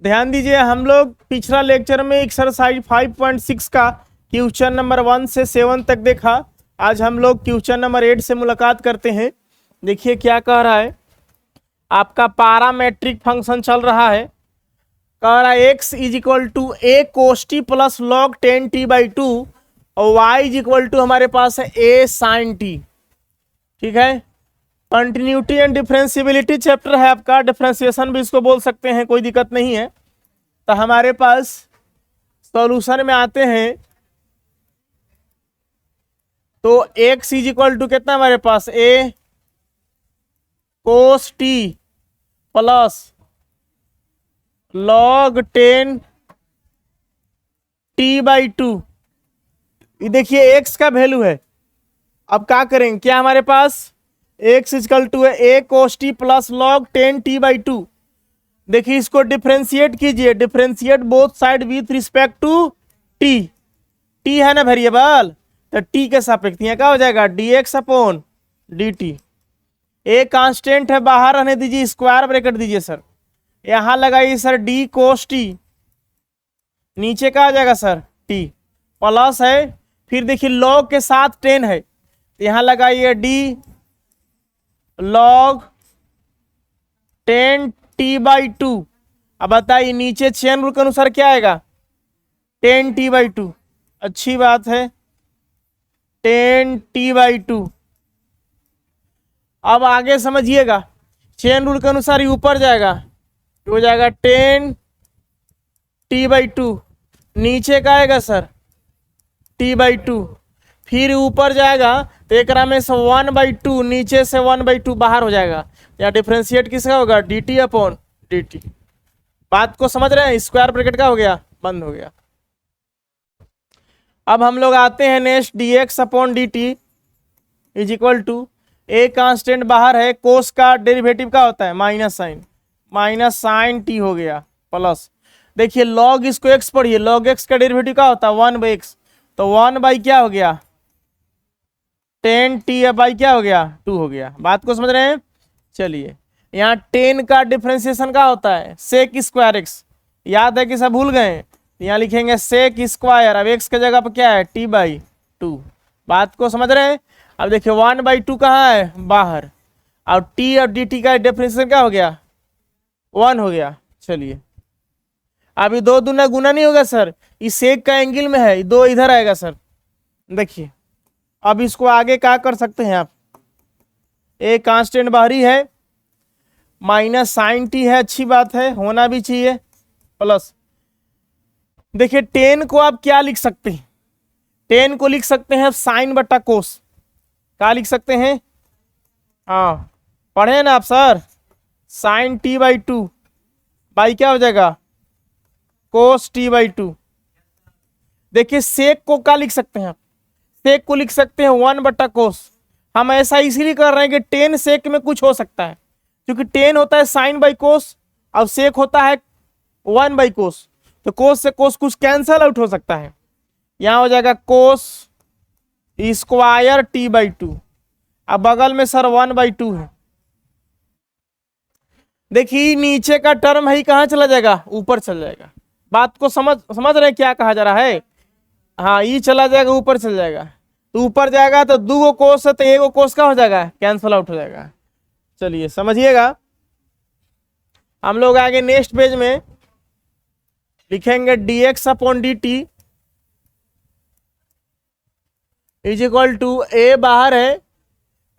ध्यान दीजिए, हम लोग पिछला लेक्चर में एक्सरसाइज 5.6 का क्वेश्चन नंबर 1 से 7 तक देखा। आज हम लोग क्वेश्चन नंबर 8 से मुलाकात करते हैं। देखिए क्या कह रहा है, आपका पैरामेट्रिक फंक्शन चल रहा है। कह रहा है x is equal to a cos t plus log 10t/2 और y इज इक्वल टू हमारे पास है a साइन टी। ठीक है, कंटिन्यूटी एंड डिफरेंशियबिलिटी चैप्टर है आपका, डिफरेंशिएशन भी इसको बोल सकते हैं, कोई दिक्कत नहीं है। तो हमारे पास सॉल्यूशन में आते हैं तो x इज इक्वल टू कितना हमारे पास a cos t plus log 10t/2। ये देखिए x का वैल्यू है। अब क्या करेंगे, क्या हमारे पास x इक्वल टू है a cos t plus log 10t/2। देखिए इसको डिफरेंशिएट कीजिए, differentiate both side with respect to t। t है ना वेरिएबल, तो t के सापेक्ष यहाँ क्या हो जाएगा dx upon dt। a constant है, बाहर रहने दीजिए, स्क्वायर ब्रैकेट दीजिए सर। यहां लगाइए सर d कोस टी, नीचे का आ जाएगा सर t प्लस है, फिर देखिए लॉग के साथ 10 है, यहां लगाइए d लॉग 10t/2। अब बताइए नीचे चेन रूल के अनुसार क्या आएगा 10t/2। अच्छी बात है 10t/2। अब आगे समझिएगा, चेन रूल के अनुसार ये ऊपर जाएगा तो हो जाएगा 10t/2, नीचे का आएगा सर t/2, फिर ऊपर जाएगा तो एक में से 1/2, नीचे से 1/2 बाहर हो जाएगा। या डिफरेंशिएट किसका होगा dt अपॉन dt। बात को समझ रहे हैं, स्क्वायर ब्रैकेट का हो गया, बंद हो गया। अब हम लोग आते हैं next, dx upon dt is equal to a constant बाहर है, कोस का डेरिवेटिव का होता है माइनस साइन टी हो गया प्लस, देखिए लॉग इसको x पढ़िए, लॉग x का डेरिवेटिव का होता है 1/x, तो 1 क्या हो गया 10t/2 क्या हो गया 2 हो गया। बात को समझ रहे हैं। चलिए यहाँ 10 का डिफरेंशिएशन का होता है सेक स्क्वायर x, याद है कि सब भूल गए, यहाँ लिखेंगे सेक स्क्वायर, अब x की जगह पर क्या है t/2। बात को समझ रहे हैं। अब देखिए 1/2 कहाँ है बाहर, और t और dt का डिफरेंशिएशन क्या हो गया 1 हो गया। चलिए अभी 2 दूना गुना नहीं होगा सर, इस सेक का एंगल में है, 2 इधर आएगा सर। देखिए अब इसको आगे क्या कर सकते हैं आप, ए कांस्टेंट बाहरी है, माइनस साइन टी है, अच्छी बात है, होना भी चाहिए, प्लस देखिए 10 को आप क्या लिख सकते हैं, 10 को लिख सकते हैं साइन बटा कोस। क्या लिख सकते हैं, हाँ पढ़े ना आप सर, साइन t/2 बाई क्या हो जाएगा कोस t/2। देखिए सेक को क्या लिख सकते हैं आप, सेक को लिख सकते हैं 1/कोस। हम ऐसा इसीलिए कर रहे हैं कि 10 सेक में कुछ हो सकता है, क्योंकि 10 होता है साइन बाई कोस और सेक होता है 1/कोस, तो कोस से कोस कुछ कैंसल आउट हो सकता है, यहां हो जाएगा कोस स्क्वायर t/2। अब बगल में सर 1/2 है, देखिए नीचे का टर्म है कहाँ चला जाएगा ऊपर चला जाएगा। बात को समझ रहे हैं क्या कहा जा रहा है, हाँ ये चला जाएगा ऊपर चल जाएगा, तो ऊपर जाएगा तो 2 कोस है तो 1 कोस का हो जाएगा कैंसल आउट हो जाएगा। चलिए समझिएगा, हम लोग आगे नेक्स्ट पेज में लिखेंगे dx upon dt is equal to a बाहर है,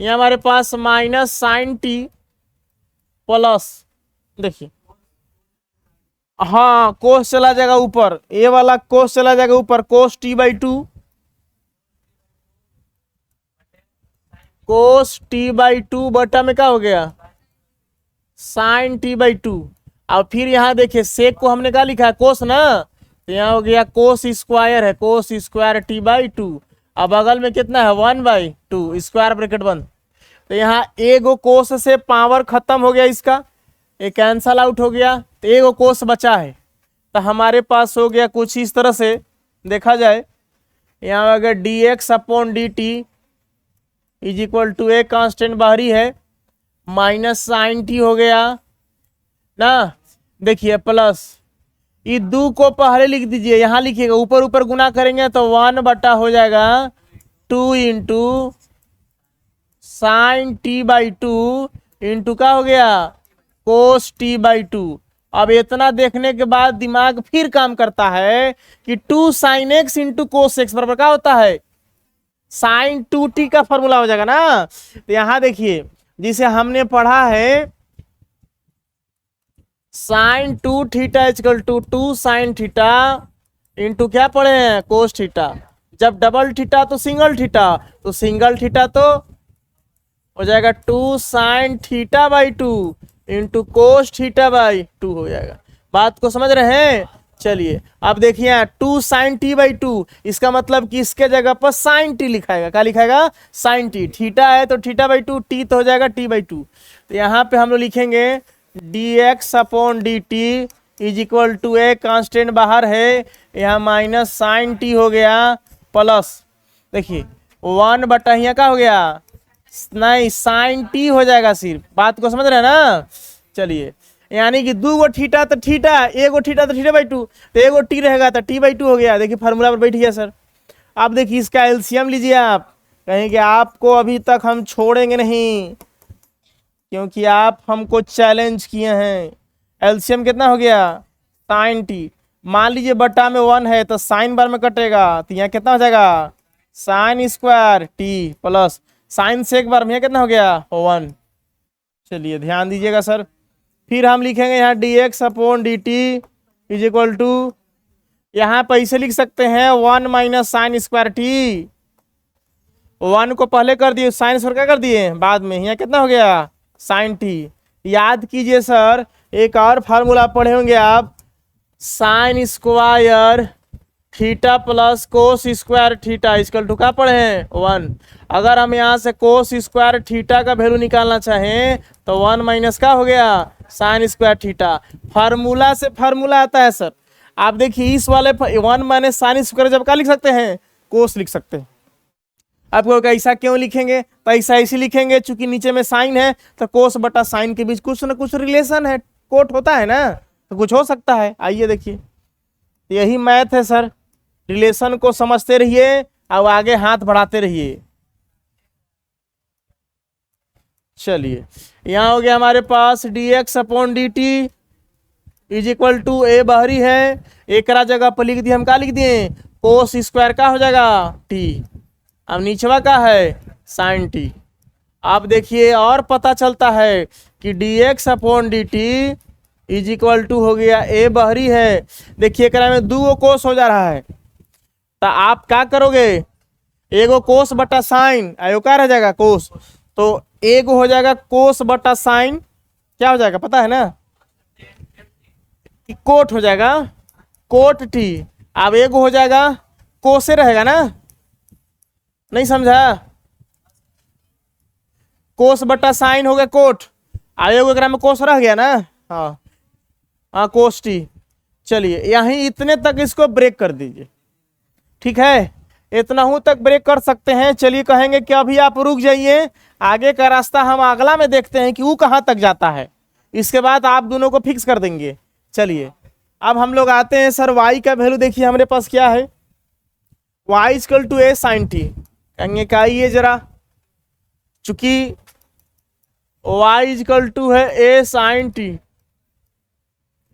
ये हमारे पास माइनस साइन टी प्लस, देखिए हाँ कोस चला जाएगा ऊपर, ए वाला कोस चला जाएगा ऊपर, कोस t/2, कोस t/2 बटा में क्या हो गया साइन t/2। अब फिर यहाँ देखिए सेक को हमने क्या लिखा है कोस ना, तो यहाँ हो गया कोस स्क्वायर है, कोस स्क्वायर t/2, अब बगल में कितना है 1/2, स्क्वायर ब्रैकेट बंद, तो यहाँ एगो कोस से पावर खत्म हो गया, इसका ये कैंसल आउट हो गया, तो एगो कोस बचा है, तो हमारे पास हो गया कुछ इस तरह से देखा जाए, यहाँ अगर dx upon dt is equal to a constant बाहरी है माइनस साइन टी हो गया ना, देखिए प्लस ये दो को पहले लिख दीजिए, यहां लिखिएगा, ऊपर ऊपर गुना करेंगे तो 1 बटा हो जाएगा 2 into sine T by 2 into क्या हो गया कोस टी बाई 2। अब इतना देखने के बाद दिमाग फिर काम करता है कि 2 sine x into cos x बराबर क्या होता है साइन 2t का फॉर्मूला हो जाएगा ना। तो यहां देखिए जिसे हमने पढ़ा है sine 2 theta equal to 2 sine theta into क्या पढ़े हैं कोस थीटा। जब डबल थीटा तो सिंगल थीटा, तो सिंगल थीटा तो हो जाएगा 2 sine theta by 2 into cos theta by 2 हो जाएगा। बात को समझ रहे हैं। चलिए अब देखिए 2 साइन टी बाई 2, इसका मतलब कि इसके जगह पर साइन टी लिखाएगा, क्या लिखाएगा साइन टी। थीटा है तो थीटा बाई 2, टी तो हो जाएगा टी बाई 2। तो यहाँ पे हम लोग लिखेंगे d x upon d t is equal to a constant बाहर है, यहाँ माइनस साइन टी हो गया प्लस देखिए 1 बटा यहाँ क्या हो गया नहीं साइन टी हो जाएगा सिर्फ। बात को समझ रहे हैं ना। चलिए यानी कि 2 गो थीटा तो थीटा, 1 गो थीटा तो थीटा बाई 2, तो 1 गो टी रहेगा तो टी बाई 2 हो गया। देखिए फार्मूला पर बैठ गया सर। अब देखिए इसका एलसीएम लीजिए आप, कहेंगे आपको अभी तक हम छोड़ेंगे नहीं क्योंकि आप हमको चैलेंज किए हैं। एलसीएम कितना हो गया साइन टी, मान लीजिए बट्टा में 1 है तो साइन बार में कटेगा तो यहाँ कितना हो जाएगा sine square T plus sign से एक बार में कितना हो गया 1। चलिए ध्यान दीजिएगा सर। फिर हम लिखेंगे यहाँ d x upon d t is equal to, यहाँ पर इसे लिख सकते हैं 1 माइनस साइन स्क्वायर टी। 1 को पहले कर दिए, साइन स्क्वायर क्या कर दिए बाद में, यहाँ कितना हो गया साइन टी। याद कीजिए सर एक और फार्मूला पढ़े होंगे आप, sine square theta plus cos square theta equal to क्या पढ़े हैं 1। अगर हम यहाँ से कोस स्क्वायर थीटा का वैल्यू निकालना चाहें तो 1 माइनस का हो गया साइन स्क्वायर थीटा। फार्मूला से फार्मूला आता है सर। आप देखिए इस वाले 1 माइनस साइन स्क्वायर जब क्या लिख सकते हैं कोस लिख सकते हैं। आपको ऐसा क्यों लिखेंगे तो ऐसा इसी लिखेंगे चूंकि नीचे में साइन है तो कोस बटा साइन के बीच कुछ ना कुछ रिलेशन है, कोट होता है ना, तो कुछ हो सकता है। आइए देखिए यही मैथ है सर, रिलेशन को समझते रहिए और आगे हाथ बढ़ाते रहिए। चलिए यहाँ हो गया हमारे पास d x upon d t is equal to a बाहरी है, एक जगह पर लिख दिए हम क्या लिख दिए कोस स्क्वायर का हो जाएगा टी, अब नीचवा का है साइन टी। आप देखिए और पता चलता है कि d x upon d t is equal to हो गया ए बहरी है। देखिए एक में 2 कोस हो जा रहा है तो आप क्या करोगे एगो कोस बटा साइन आयो क्या रह जाएगा कोस, तो एगो हो जाएगा कोस बटा साइन क्या हो जाएगा पता है ना कोट हो जाएगा कोट टी। अब एगो हो जाएगा कोसे रहेगा ना, नहीं समझा, कोस बटा साइन हो गया कोट, आयोग में कोस रह गया ना, हाँ हाँ कोस टी। चलिए यहीं इतने तक इसको ब्रेक कर दीजिए, ठीक है इतना हूं तक ब्रेक कर सकते हैं। चलिए कहेंगे कि अभी आप रुक जाइए, आगे का रास्ता हम अगला में देखते हैं कि वो कहां तक जाता है, इसके बाद आप दोनों को फिक्स कर देंगे। चलिए अब हम लोग आते हैं सर y का वैल्यू देखिए हमारे पास क्या है y equal to a sine t. कहेंगे क्या ये जरा, चूंकि y इक्वल टू है ए साइन टी,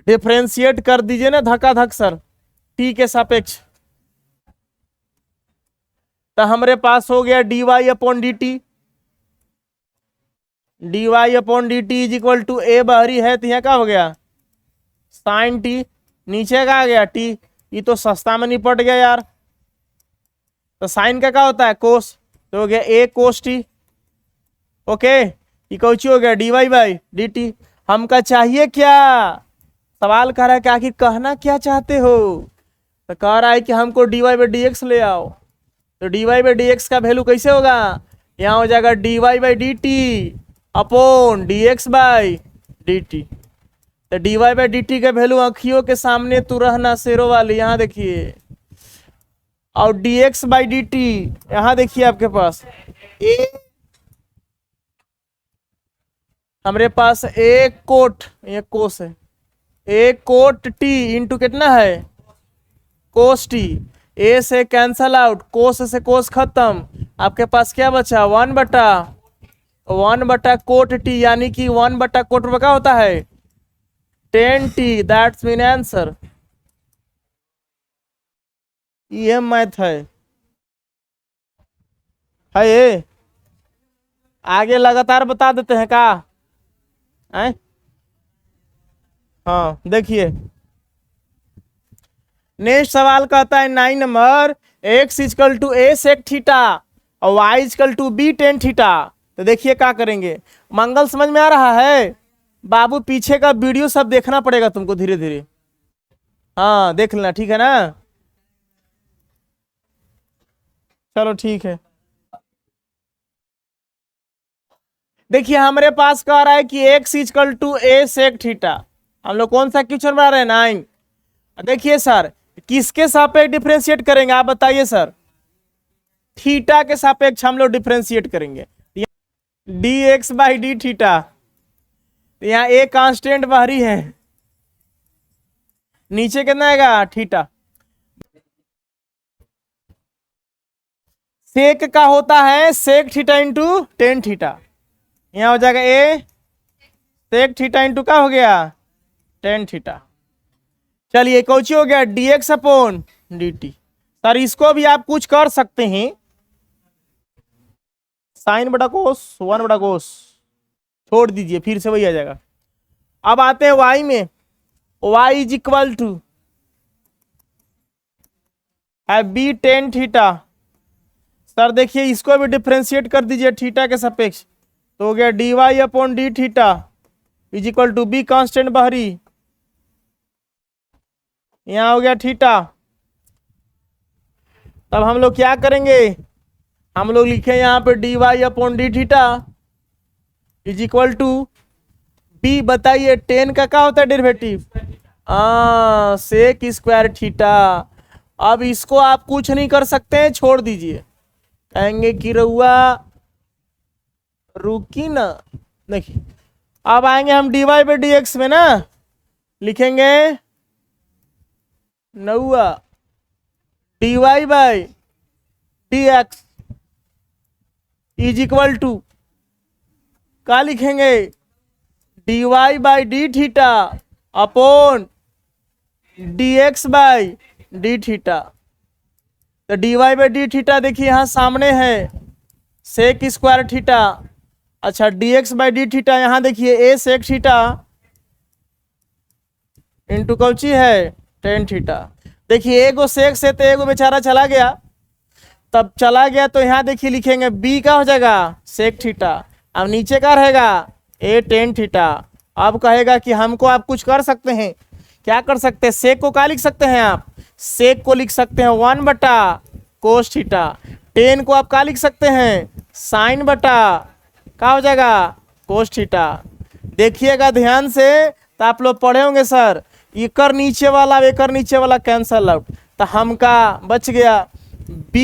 डिफ्रेंशिएट कर दीजिए ना धक्का धक सर टी के सापेक्ष, तो हमारे पास हो गया d y upon d t, d y upon d t is equal to a बाहरी है तो यहाँ क्या हो गया साइन टी, नीचे का आ गया टी, ये तो सस्ता में निपट गया यार। तो साइन का क्या होता है कोस, तो हो गया ए कोस टी, ओके ये कौची हो गया d y by d t. हमका चाहिए क्या, सवाल कर रहा है कि आखिर कहना क्या चाहते हो, तो कह रहा है कि हमको d y by d x ले आओ। तो d y by d x का वैल्यू कैसे होगा, यहाँ हो जाएगा d y by d t upon d x by d t. तो d y by d t का वैल्यू आंखियों के सामने तू रहना शेरों वाली, यहाँ देखिए, और d x by d t यहाँ देखिए आपके पास ए, हमारे पास एक कोट ये कोस है, ए कोट टी इंटू कितना है कोस टी। ए से कैंसल आउट, कोस से कोस खत्म, आपके पास क्या बचा 1 बटा कोट टी, यानी कि 1 बटा कोट क्या होता है 10t। That's mean answer. ये मैथ है ये। आगे लगातार बता देते हैं का हैं? हाँ देखिए नेक्स्ट सवाल कहता है 9 number, x is equal to a sec theta और y is equal to b tan theta. तो देखिए क्या करेंगे, मंगल समझ में आ रहा है बाबू? पीछे का वीडियो सब देखना पड़ेगा तुमको धीरे धीरे। हाँ देख लेना, ठीक है ना? चलो ठीक है। देखिए हमारे पास कह रहा है कि x is equal to a sec theta. हम लोग कौन सा क्वेश्चन बना रहे हैं 9। देखिए सर किसके सापेक्ष डिफरेंशिएट करेंगे आप बताइए सर? थीटा के सापेक्ष हम लोग डिफरेंशिएट करेंगे। dx बाई डी थीटा, यहाँ a कांस्टेंट बाहरी है, नीचे कितना आएगा थीटा। सेक का होता है sec theta into tan theta, यहाँ हो जाएगा a सेक थीटा इंटू क्या हो गया टेन थीटा। चलिए कौची हो गया dx अपॉन dt। सर इसको भी आप कुछ कर सकते हैं, साइन बटा कोस 1/कोस छोड़ दीजिए, फिर से वही आ जाएगा। अब आते हैं y में, y इज इक्वल टू है बी टेन थीटा। सर देखिए इसको भी डिफ्रेंशिएट कर दीजिए थीटा के सापेक्ष, तो हो गया dy upon d theta is equal to b constant बाहरी, यहाँ हो गया थीटा। तब हम लोग क्या करेंगे, हम लोग लिखे यहाँ पे dy upon d theta is equal to b, बताइए टेन का क्या होता है डेरिवेटिव सेक स्क्वायर थीटा। अब इसको आप कुछ नहीं कर सकते हैं, छोड़ दीजिए, कहेंगे कि रउआ रुकी ना। देखिए अब आएंगे हम dy बाई डी एक्स में ना, लिखेंगे नौआ dy by d x is equal to क्या लिखेंगे dy by d theta upon dx by d theta. तो dy बाई डी थीटा देखिए यहाँ सामने है सेक स्क्वायर थीटा, अच्छा dx बाई डी थीटा यहाँ देखिए a सेक थीटा इंटू कौची है टेन थीटा। देखिए एगो सेक से तो एगो बेचारा चला गया, तब चला गया तो यहाँ देखिए लिखेंगे b का हो जाएगा सेक थीटा, अब नीचे का रहेगा a टेन थीटा। अब कहेगा कि हमको आप कुछ कर सकते हैं, क्या कर सकते हैं, सेक को क्या लिख सकते हैं आप, सेक को लिख सकते हैं 1/कोस थीटा, टेन को आप क्या लिख सकते हैं साइन बटा क्या हो जाएगा कोस थीटा। देखिएगा ध्यान से, तो आप लोग पढ़े होंगे सर एकर नीचे वाला कैंसल आउट, तो हमका बच गया b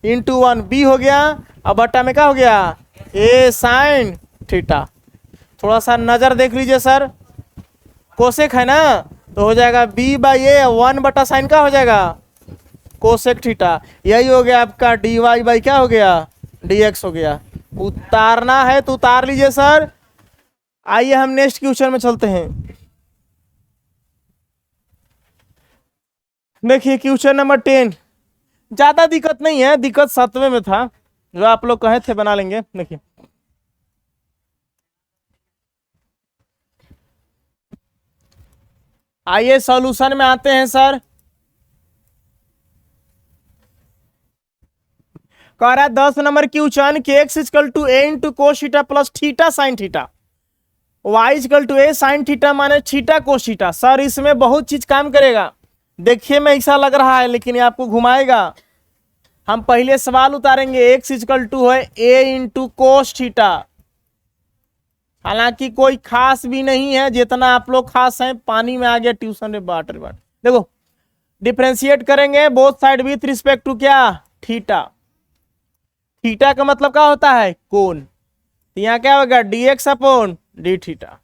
इंटू 1 b हो गया, अब बटा में क्या हो गया a साइन थीटा। थोड़ा सा नजर देख लीजिए सर, कोसेक है ना, तो हो जाएगा b बाई ए 1 साइन का हो जाएगा कोसेक थीटा। यही हो गया आपका dy बाई क्या हो गया dx हो गया। उतारना है तो उतार लीजिए सर। आइए हम नेक्स्ट क्वेश्चन में चलते हैं। देखिए क्वेश्चन नंबर 10, ज्यादा दिक्कत नहीं है, दिक्कत 7वें में था जो आप लोग कहे थे बना लेंगे। देखिए आइए सॉल्यूशन में आते हैं सर। कह रहा है 10 नंबर क्वेश्चन के x is equal to a into cos theta plus theta sine theta, y is equal to a sine theta माने थीटा कोस थीटा। सर इसमें बहुत चीज काम करेगा, देखिए में ऐसा लग रहा है लेकिन ये आपको घुमाएगा। हम पहले सवाल उतारेंगे x इजकल टू है a इंटू कोस थीटा, हालांकि कोई खास भी नहीं है, जितना आप लोग खास हैं पानी में आ गया ट्यूशन में बाट। देखो डिफरेंशिएट करेंगे both side with respect to क्या थीटा, थीटा का मतलब क्या होता है कोण, तो यहाँ क्या होगा dx upon d theta.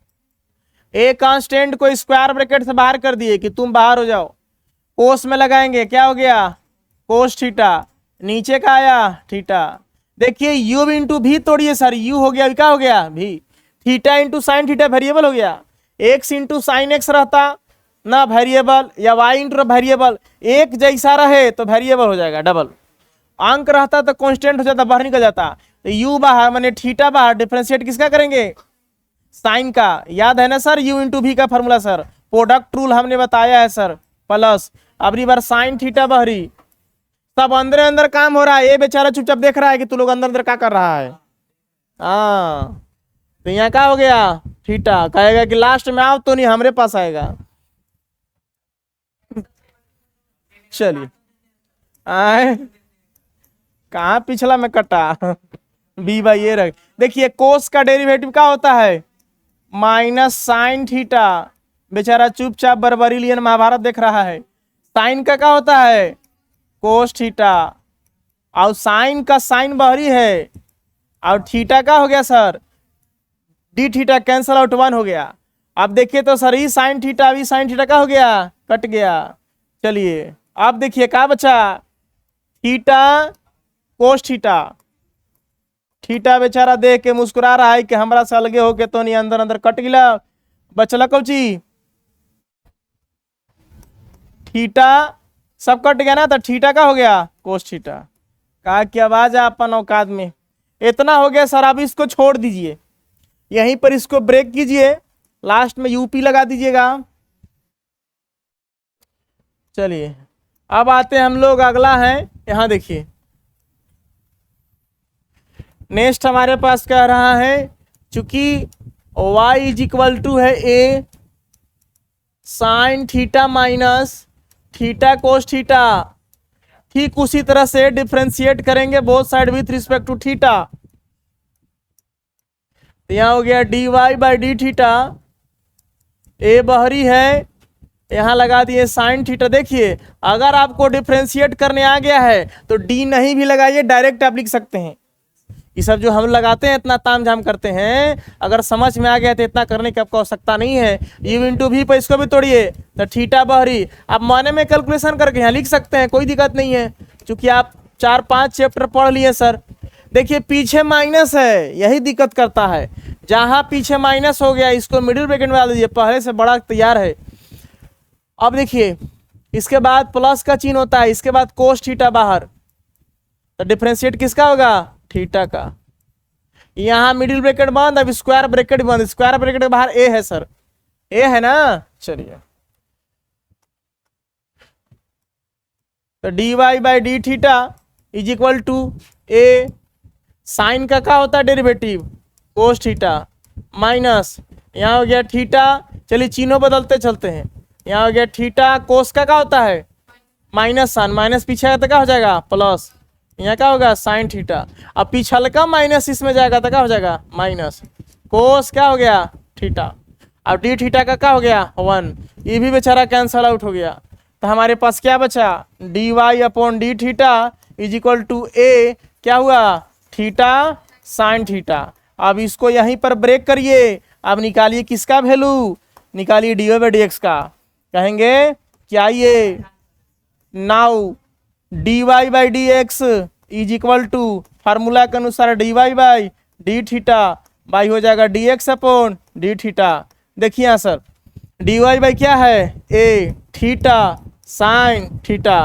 A constant को स्क्वायर ब्रैकेट से बाहर कर दिए कि तुम बाहर हो जाओ, कोस में लगाएंगे, क्या हो गया कोस थीटा, नीचे का आया थीटा। देखिए u इंटू भी तोड़िए सर, u हो गया, क्या हो गया भी, theta into sine theta variable हो गया, x इंटू साइन एक्स रहता ना वेरिएबल, या y इंटू वेरिएबल, एक जैसा रहे तो वेरिएबल हो जाएगा डबल, अंक रहता तो कांस्टेंट हो जाता, बाहर निकल जाता। तो u बाहर माने थीटा बाहर, डिफरेंशिएट किसका करेंगे साइन का, याद है ना सर u इंटू भी का फॉर्मूला सर, प्रोडक्ट रूल हमने बताया है सर, प्लस अबरी बार साइन थीटा बहरी, सब अंदर अंदर काम हो रहा है, ये बेचारा चुपचाप देख रहा है कि तू लोग अंदर अंदर क्या कर रहा है। हाँ तो यहाँ क्या हो गया थीटा, कहेगा कि लास्ट में आओ तो नहीं हमारे पास आएगा। चलिए आए कहाँ पिछला में कटा बी बाई ए रख, देखिए कोस का डेरिवेटिव क्या होता है माइनस साइन थीटा, बेचारा चुपचाप बर्बरिलियन महाभारत देख रहा है। साइन का क्या होता है कोस थीटा, और साइन का साइन बहरी है, और थीटा का हो गया sir D theta, cancel out 1 हो गया। अब देखिए तो सर ई साइन थीटा, अभी साइन थीटा का हो गया कट गया। चलिए अब देखिए क्या बचा थीटा कोस थीटा, थीटा बेचारा देख के मुस्कुरा रहा है कि हमरा से अलगे होके तो नहीं, अंदर अंदर कट गिला, बचला कौची थीटा, सब कट गया ना, तो थीटा का हो गया कोस थीटा। कहा कि आवाज है अपन औकात में, इतना हो गया सर, अब इसको छोड़ दीजिए, यहीं पर इसको ब्रेक कीजिए, लास्ट में यूपी लगा दीजिएगा। चलिए अब आते हैं हम लोग, अगला है यहां देखिए, नेक्स्ट हमारे पास कह रहा है चूंकि y इज इक्वल टू है a sine theta minus theta cos theta, ठीक उसी तरह से डिफ्रेंशिएट करेंगे both side with respect to theta, यहां हो गया dy by d theta, a बहरी है, यहां लगा दिए साइन थीटा। देखिए अगर आपको डिफ्रेंशिएट करने आ गया है तो d नहीं भी लगाइए, डायरेक्ट आप लिख सकते हैं, ये सब जो हम लगाते हैं इतना ताम झाम करते हैं, अगर समझ में आ गया तो इतना करने की आपको आवश्यकता नहीं है। u इंटू भी पर इसको भी तोड़िए तो थीटा बहरी, आप माने में कैलकुलेशन करके यहाँ लिख सकते हैं, कोई दिक्कत नहीं है, क्योंकि आप 4-5 चैप्टर पढ़ लिए सर। देखिए पीछे माइनस है, यही दिक्कत करता है, जहां पीछे माइनस हो गया इसको मिडिल ब्रैकेट में डाल दीजिए, पहले से बड़ा तैयार है। अब देखिए इसके बाद प्लस का चिन्ह होता है, इसके बाद कोस थीटा बाहर, तो डिफरेंशिएट किसका होगा थीटा का, यहां मिडिल ब्रैकेट बंद, अब स्क्वायर ब्रैकेट बंद, स्क्वायर ब्रैकेट के बाहर ए है सर, ए है ना। चलिए तो dy by d theta is equal to a, sine का क्या होता है डेरिवेटिव कोस थीटा माइनस, यहाँ हो गया थीटा, चलिए चिन्हों बदलते चलते हैं, यहाँ हो गया थीटा, कोस का क्या होता है माइनस साइन, माइनस पीछे आएगा तो क्या हो जाएगा प्लस, यहाँ क्या होगा साइन थीटा, अब पिछलका माइनस इसमें जाएगा तो क्या हो जाएगा माइनस, कोस क्या हो गया थीटा, अब डी थीटा का क्या हो गया 1, ये भी बेचारा कैंसल आउट हो गया। तो हमारे पास क्या बचा d y upon d theta is equal to a, क्या हुआ थीटा साइन थीटा। अब इसको यहीं पर ब्रेक करिए, अब निकालिए किसका वैल्यू, निकालिए d y by d x का, कहेंगे क्या ये now d y by d x is equal to formula के अनुसार d y by d theta by हो जाएगा d x upon d theta. देखिए यहाँ सर डी वाई बाई क्या है ए थीटा साइन थीटा,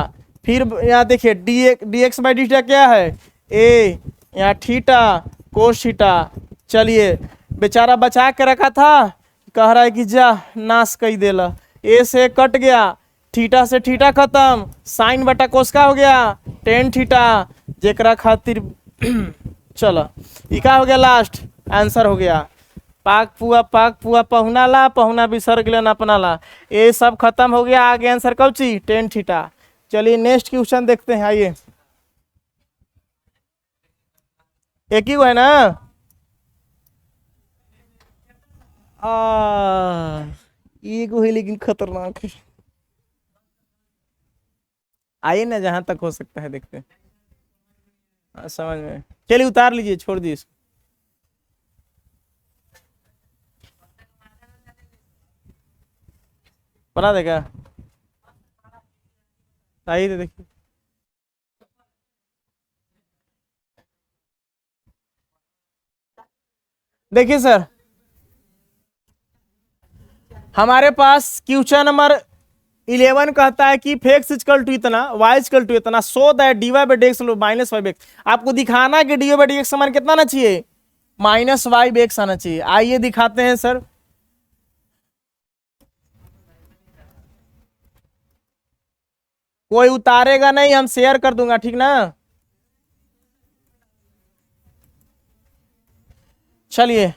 फिर यहाँ देखिए d x by d theta क्या है ए, यहाँ थीटा कोस थीटा। चलिए बेचारा बचा के रखा था, कह रहा है कि जा नाश कई देला, ए से कट गया, थीटा से थीटा खत्म, साइन बटा कोस का हो गया टेन थीटा, जेकरा खातिर चलो ये क्या हो गया लास्ट आंसर हो गया पाक पुआ पहुना ला पहुना बिसर गलन अपना ला, ये सब खत्म हो गया, आगे आंसर कौची टेन थीटा। चलिए नेक्स्ट क्वेश्चन देखते हैं, आइए एक ही है ना, एगो है लेकिन खतरनाक है, आइए ना जहां तक हो सकता है देखते हैं, समझ में, चलिए उतार लीजिए छोड़ दीजिए इसको। बना देगा, सही है, देखिए देखिए सर, हमारे पास क्वेश्चन नंबर 11 कहता है कि फेक्स इक्वल टू इतना, वाई इक्वल टू इतना, so that d y by d x minus y by x. आपको दिखाना है कि d y by d x समान कितना आना चाहिए, माइनस वाई बाई एक्स आना चाहिए। आइए दिखाते हैं सर। कोई उतारेगा नहीं, हम शेयर कर दूंगा, ठीक ना। चलिए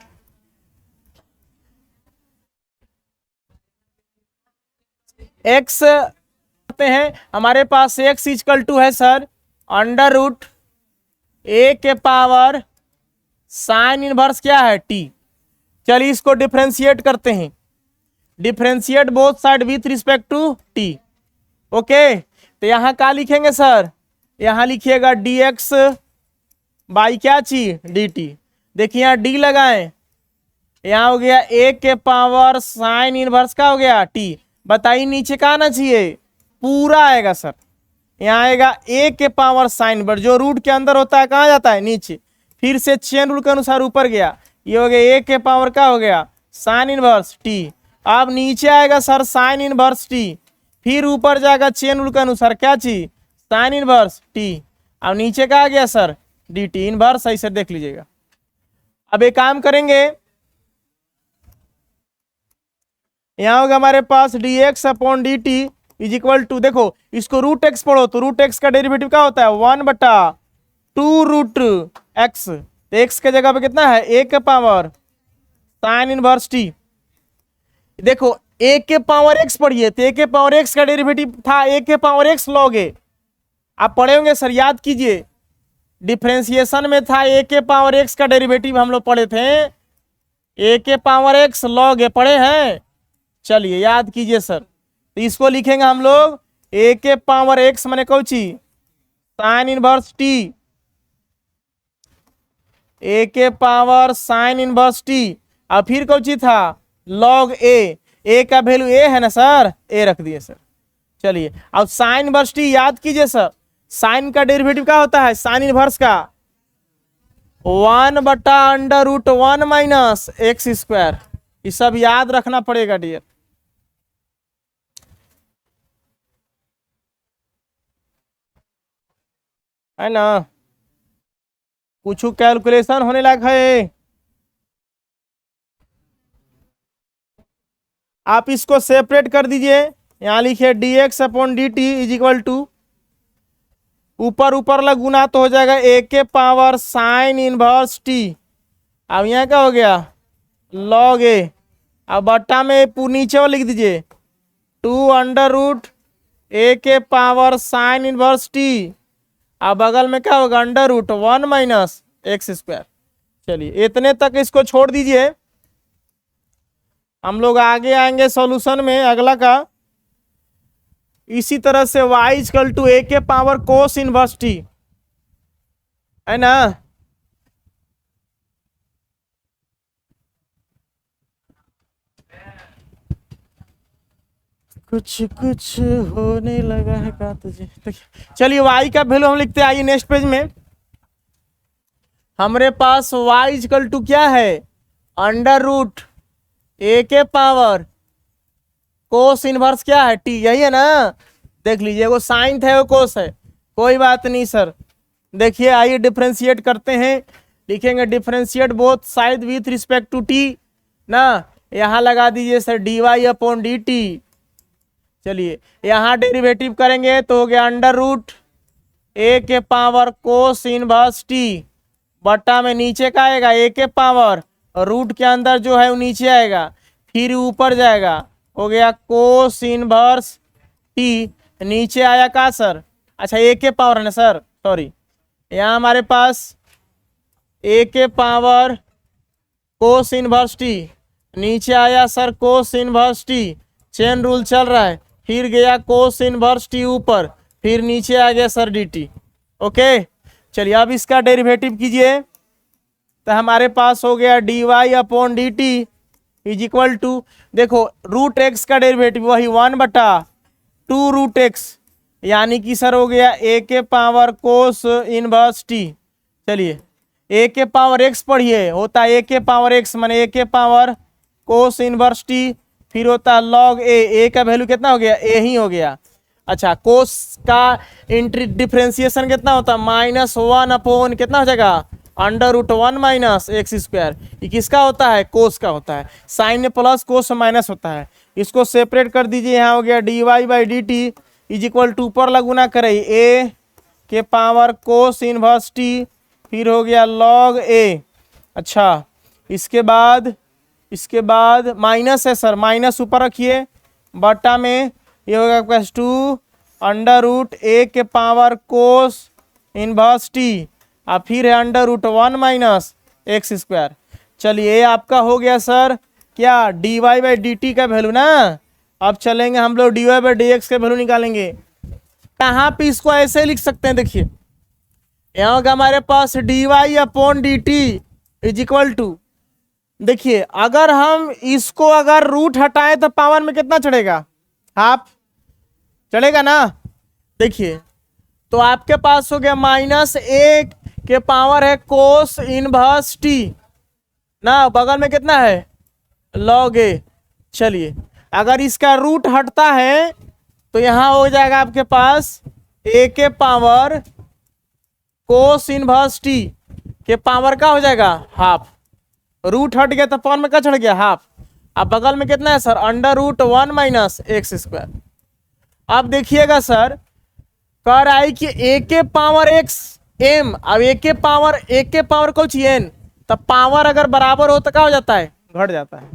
एक्स करते हैं, हमारे पास एक्स इक्वल टू है सर अंडर रूट ए के पावर साइन इनवर्स क्या है टी। चलिए इसको डिफरेंशिएट करते हैं, differentiate both side with respect to t. Okay, तो यहां क्या लिखेंगे सर, यहां लिखिएगा डी एक्स बाई क्या चीज डी टी। देखिए यहां डी लगाएं, यहां हो गया ए के पावर साइन इनवर्स का हो गया टी। बताइए नीचे का आना चाहिए, पूरा आएगा सर, यहाँ आएगा ए के पावर साइन इनवर्स, जो रूट के अंदर होता है कहाँ जाता है नीचे, फिर से चेन रूल के अनुसार ऊपर गया, ये हो गया ए के पावर का हो गया साइन इनवर्स टी। अब नीचे आएगा सर साइन इनवर्स टी, फिर ऊपर जाएगा चेन रूल के अनुसार क्या चीज साइन इनवर्स टी। अब नीचे का आ गया सर डी टी इनवर्स, सही से देख लीजिएगा। अब एक काम करेंगे, यहां होगा हमारे पास d x upon d t is equal to, देखो इसको रूट एक्स पढ़ो तो रूट एक्स का डेरिवेटिव क्या होता है 1/2 रूट एक्स। एक्स के जगह पे कितना है ए के पावर साइन इनवर्स टी। देखो ए के पावर एक्स पढ़िए तो ए के पावर एक्स का डेरिवेटिव था ए के पावर एक्स लॉग ए। आप पढ़े होंगे सर, याद कीजिए, डिफरेंशिएशन में था ए के पावर एक्स का डेरिवेटिव हम लोग पढ़े थे, ए के पावर एक्स लॉग ए पढ़े हैं। चलिए याद कीजिए सर, तो इसको लिखेंगे हम लोग ए के पावर एक्स माने कौची साइन इनवर्स टी, ए के पावर साइन इनवर्स टी, और फिर कौची था लॉग ए का वैल्यू ए है ना सर, ए रख दिए सर। चलिए अब साइन इनवर्स टी याद कीजिए सर, साइन का डेरिवेटिव क्या होता है साइन इनवर्स का 1/√1 माइनस एक्स स्क्वायर। ये सब याद रखना पड़ेगा डियर। है ना, कुछ कैलकुलेशन होने लायक है। आप इसको सेपरेट कर दीजिए, यहां लिखिए d x upon d t is equal to, ऊपर ऊपर लग गुना तो हो जाएगा ए के पावर साइन इनवर्स टी। अब यहाँ क्या हो गया लॉग ए, अब बट्टा में नीचे वाला लिख दीजिए 2 √a के पावर साइन इनवर्स टी, अब बगल में क्या होगा √1 माइनस एक्स स्क्वायर। चलिए इतने तक इसको छोड़ दीजिए, हम लोग आगे आएंगे सॉल्यूशन में अगला का। इसी तरह से y इक्वल टू ए के पावर कोस इनवर्स टी, है ना। कुछ कुछ होने लगा है का तुझे। चलिए y का वैल्यू हम लिखते हैं, आइए नेक्स्ट पेज में। हमारे पास y इक्वल टू क्या है √a के पावर कोस इनवर्स क्या है t, यही है ना। देख लीजिए वो साइन था वो कोस है, कोई बात नहीं सर। देखिए आइए डिफरेंशिएट करते हैं, लिखेंगे differentiate both side with respect to t ना। यहाँ लगा दीजिए sir d y upon d t. चलिए यहाँ डेरिवेटिव करेंगे तो हो गया √a के पावर कोस इनवर्स टी, बट्टा में नीचे का आएगा ए के पावर, रूट के अंदर जो है वो नीचे आएगा, फिर ऊपर जाएगा, हो गया कोस इनवर्स टी, नीचे आया का सर, अच्छा ए के पावर है ना सर, सॉरी, यहाँ हमारे पास ए के पावर कोस इनवर्स टी, नीचे आया sir cos inverse T, chain rule चल रहा है, फिर गया कोस इनवर्स टी ऊपर, फिर नीचे आ गया सर डी टी। ओके चलिए अब इसका डेरिवेटिव कीजिए, तो हमारे पास हो गया d y upon d t is equal to, देखो रूट एक्स का डेरिवेटिव वही 1/2 रूट एक्स, यानी कि सर हो गया ए के पावर कोस इनवर्स टी। चलिए ए के पावर एक्स पढ़िए, होता है ए के पावर एक्स माने ए के पावर कोस इनवर्स टी, फिर होता है लॉग ए का वैल्यू कितना हो गया, ए ही हो गया। अच्छा कोस का इंट्री डिफ्रेंसिएशन कितना होता है, -1 अपॉन कितना हो जाएगा, √1 माइनस एक्स स्क्वायर। ये किसका होता है, कोस का होता है। साइन में प्लस कोस में माइनस होता है। इसको सेपरेट कर दीजिए, यहाँ हो गया dy/dt इज इक्वल टू, ऊपर लगुना करे ए के पावर कोस इनवर्स टी, फिर हो गया लॉग ए। अच्छा इसके बाद माइनस है सर, माइनस ऊपर रखिए, बटा में ये होगा प्लस 2 √a के पावर कोस इनवर्स टी, और फिर है √1 माइनस एक्स स्क्वायर। चलिए आपका हो गया सर क्या, dy/dt का वैल्यू ना। अब चलेंगे हम लोग dy/dx का वैल्यू निकालेंगे। यहाँ पे इसको ऐसे लिख सकते हैं, देखिए यहाँ होगा हमारे पास dy/dt इज इक्वल टू, देखिए अगर हम इसको अगर रूट हटाए तो पावर में कितना चढ़ेगा, हाफ चढ़ेगा ना। देखिए तो आपके पास हो गया -1 के पावर है कोस इनवर्स टी ना, बगल में कितना है लॉग ए। चलिए अगर इसका रूट हटता है तो यहाँ हो जाएगा आपके पास ए के पावर कोस इनवर्स टी के पावर का हो जाएगा हाफ, रूट हट गया तो पावर में क्या चढ़ गया, हाफ। अब बगल में कितना है सर, √1 माइनस एक्स स्क्वायर। अब देखिएगा सर कह रहा है कि ए के पावर एक्स एम, अब ए के पावर कुछ एन, तब पावर अगर बराबर हो तो क्या हो जाता है, घट जाता है।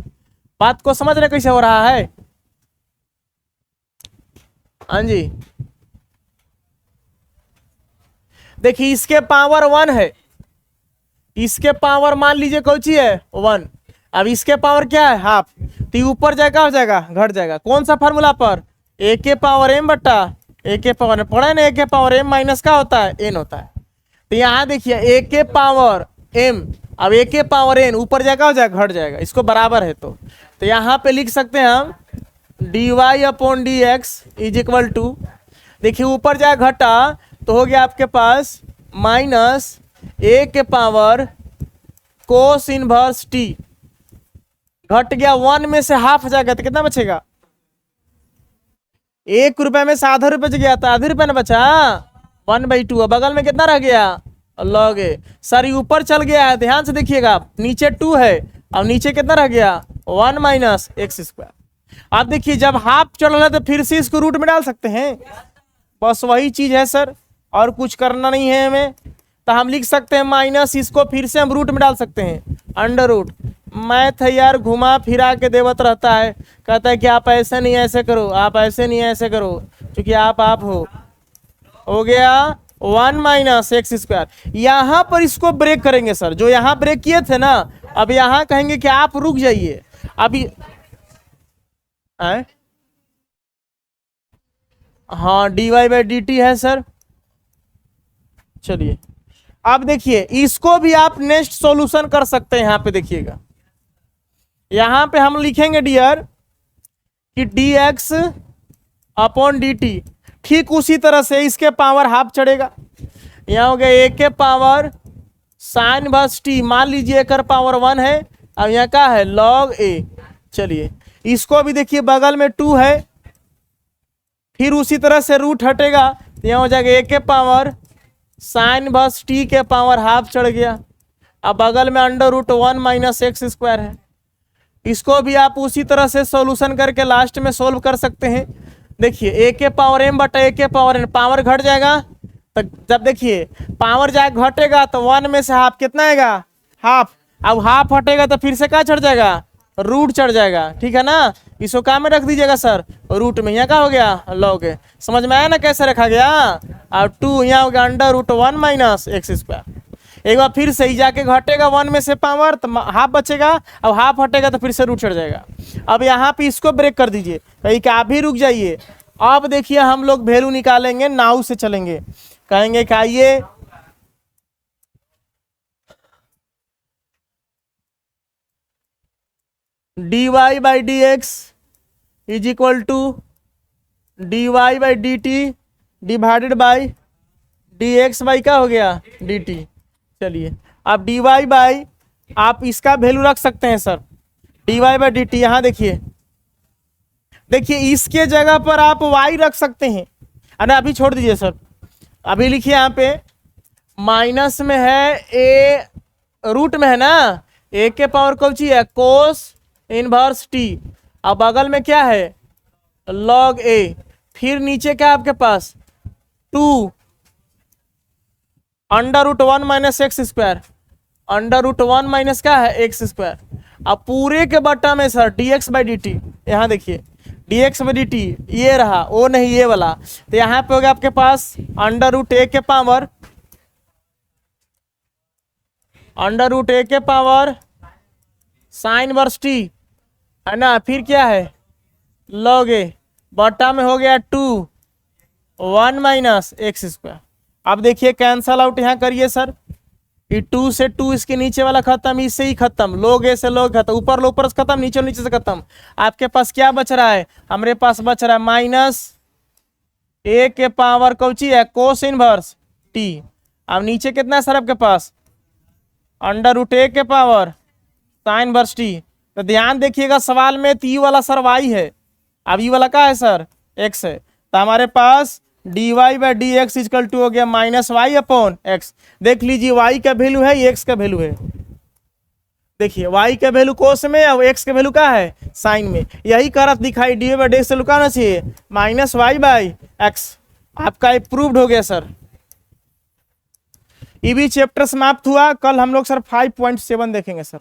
बात को समझ रहे कैसे हो रहा है, हाँ जी। देखिए इसके पावर 1 है, इसके पावर मान लीजिए कौन सी है 1, अब इसके पावर क्या है हाफ, तो ऊपर जाएगा हो जाएगा, घट जाएगा। कौन सा फार्मूला पर, ए के पावर एम बट्टा ए के पावर एम, पढ़ा है ना, ए के पावर एम माइनस का होता है एन होता है। तो यहाँ देखिए ए के पावर एम, अब ए के पावर एन ऊपर जाएगा हो जाएगा, घट जाएगा, इसको बराबर है तो यहाँ पे लिख सकते हैं हम dy/dx इज इक्वल टू, देखिए ऊपर जाए घटा तो हो गया आपके पास -a के पावर कोस इनवर्स टी, घट गया 1 में से हाफ जाएगा तो कितना बचेगा, 1 रुपए में से आधा रुपये बच गया, तो आधे रुपये ना बचा 1/2, बगल में कितना रह गया लॉग ए। सर ऊपर चल गया है, ध्यान से देखिएगा, नीचे 2 है और नीचे कितना रह गया 1 माइनस एक्स स्क्वायर। आप देखिए जब हाफ चल रहा है तो फिर से इसको रूट में डाल सकते हैं, बस वही चीज है सर, और कुछ करना नहीं है हमें। तो हम लिख सकते हैं माइनस, इसको फिर से हम रूट में डाल सकते हैं, अंडर रूट। मैथ है यार घुमा फिरा के देवत रहता है, कहता है कि आप ऐसे नहीं ऐसे करो, आप ऐसे नहीं ऐसे करो, क्योंकि आप हो गया 1 माइनस एक्स स्क्वायर। यहाँ पर इसको ब्रेक करेंगे सर, जो यहाँ ब्रेक किए थे ना, अब यहाँ कहेंगे कि आप रुक जाइए अभी। हाँ dy/dt है सर। चलिए अब देखिए इसको भी आप नेक्स्ट सॉल्यूशन कर सकते हैं। यहाँ पे देखिएगा, यहाँ पे हम लिखेंगे डियर कि dx/dt, ठीक उसी तरह से इसके पावर हाफ चढ़ेगा। यहाँ हो गया ए के पावर साइन इनवर्स टी, मान लीजिए एक पावर 1 है, अब यहाँ का है लॉग ए। चलिए इसको भी देखिए बगल में 2 है, फिर उसी तरह से रूट हटेगा तो यहाँ हो जाएगा ए के पावर साइन इनवर्स टी के पावर हाफ चढ़ गया, अब बगल में √1 माइनस एक्स स्क्वायर है। इसको भी आप उसी तरह से सॉल्यूशन करके लास्ट में सोल्व कर सकते हैं। देखिए ए के पावर एम बटा ए के पावर एन, पावर घट जाएगा, तो जब देखिए पावर जाए घटेगा तो 1 में से हाफ कितना आएगा, हाफ। अब हाफ हटेगा तो फिर से क्या चढ़ जाएगा, रूट चढ़ जाएगा, ठीक है ना। इसको क्या में रख दीजिएगा सर, रूट में। यहाँ क्या हो गया लॉग, समझ में आया ना कैसे रखा गया। और 2 यहाँ हो गया √1 माइनस एक्स स्क्वायर। एक बार फिर से ही जाके घटेगा 1 में से पावर तो हाफ बचेगा, अब हाफ हटेगा तो फिर से रूट चढ़ जाएगा। अब यहाँ पे इसको ब्रेक कर दीजिए, कहीं कि आप भी रुक जाइए। अब देखिए हम लोग वैल्यू निकालेंगे, नाउ से चलेंगे, कहेंगे कि आइए d y by d x is equal to d y by d t divided by d x by क्या हो गया डी टी। चलिए अब डी वाई बाई आप इसका वैल्यू रख सकते हैं sir, d y by d t. यहाँ देखिए देखिए इसके जगह पर आप y रख सकते हैं, अरे अभी छोड़ दीजिए सर, अभी लिखिए यहाँ पे माइनस में है ए, रूट में है ना ए के पावर कौन सी है कोस इनवर्स टी, अब बगल में क्या है लॉग ए, फिर नीचे क्या है आपके पास 2 under root 1 minus x square, under root 1 minus क्या है एक्स स्क्वायर। अब पूरे के बट्टा में sir d x by d t, यहाँ देखिए d x by d t ये रहा, वो नहीं ये वाला, तो यहाँ पे हो गया आपके पास अंडर रूट ए के पावर, अंडर रूट ए के पावर साइन वर्स टी है ना, फिर क्या है लॉग ए, बट्टा में हो गया 2 1 माइनस एक्स स्क्वायर। अब देखिए कैंसल आउट यहाँ करिए सर, कि 2 से 2 इसके नीचे वाला खत्म, इससे ही खत्म, लोग ए से लोग खत्म, ऊपर ऊपर से खत्म, नीचे नीचे से खत्म। आपके पास क्या बच रहा है, हमारे पास बच रहा है माइनस ए के पावर कौची है कोस इनवर्स टी। अब नीचे कितना है सर आपके पास अंडर रूट ए के पावर साइन इनवर्स टी। तो ध्यान देखिएगा सवाल में तो ई वाला सर वाई है, अब ई वाला क्या है सर एक्स है, तो हमारे पास d y by d x is equal to हो गया माइनस वाई अपॉन एक्स। देख लीजिए वाई का वैल्यू है, एक्स का वैल्यू है, देखिए वाई का वैल्यू कोस में और एक्स का वैल्यू क्या है साइन में, यही करत दिखाई डी बाई डी एक्स से लुकाना चाहिए माइनस वाई बाई एक्स। आपका प्रूव्ड हो गया सर। ये भी चैप्टर समाप्त हुआ, कल हम लोग सर 5.7 देखेंगे सर।